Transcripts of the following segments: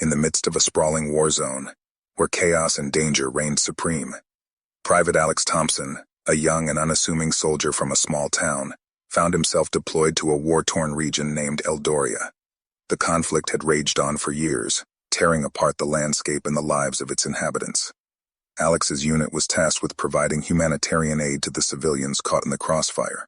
in the midst of a sprawling war zone, where chaos and danger reigned supreme. Private Alex Thompson, a young and unassuming soldier from a small town, found himself deployed to a war-torn region named Eldoria. The conflict had raged on for years, tearing apart the landscape and the lives of its inhabitants. Alex's unit was tasked with providing humanitarian aid to the civilians caught in the crossfire.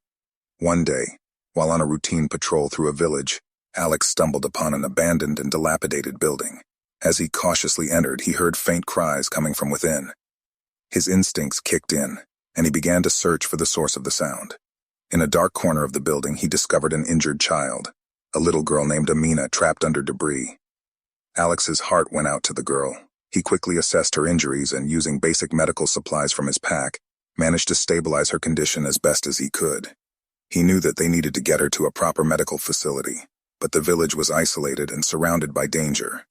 One day, while on a routine patrol through a village, Alex stumbled upon an abandoned and dilapidated building. As he cautiously entered, he heard faint cries coming from within. His instincts kicked in, and he began to search for the source of the sound. In a dark corner of the building, he discovered an injured child, a little girl named Amina trapped under debris. Alex's heart went out to the girl. He quickly assessed her injuries and, using basic medical supplies from his pack, managed to stabilize her condition as best as he could. He knew that they needed to get her to a proper medical facility, but the village was isolated and surrounded by danger.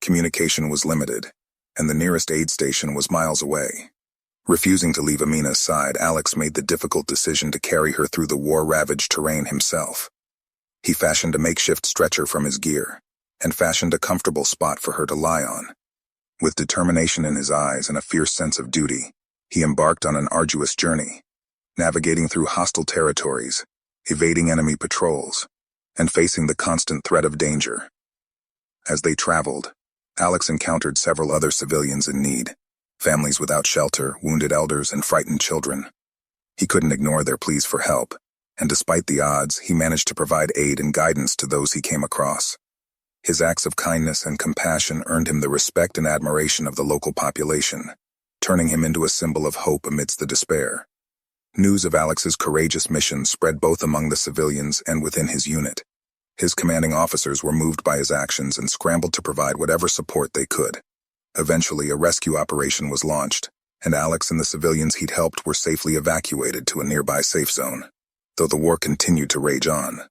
Communication was limited, and the nearest aid station was miles away. Refusing to leave Amina's side, Alex made the difficult decision to carry her through the war-ravaged terrain himself. He fashioned a makeshift stretcher from his gear, and fashioned a comfortable spot for her to lie on. With determination in his eyes and a fierce sense of duty, he embarked on an arduous journey, navigating through hostile territories, evading enemy patrols, and facing the constant threat of danger. As they traveled, Alex encountered several other civilians in need, families without shelter, wounded elders, and frightened children. He couldn't ignore their pleas for help, and despite the odds, he managed to provide aid and guidance to those he came across. His acts of kindness and compassion earned him the respect and admiration of the local population, turning him into a symbol of hope amidst the despair. News of Alex's courageous mission spread both among the civilians and within his unit. His commanding officers were moved by his actions and scrambled to provide whatever support they could. Eventually, a rescue operation was launched, and Alex and the civilians he'd helped were safely evacuated to a nearby safe zone. Though the war continued to rage on,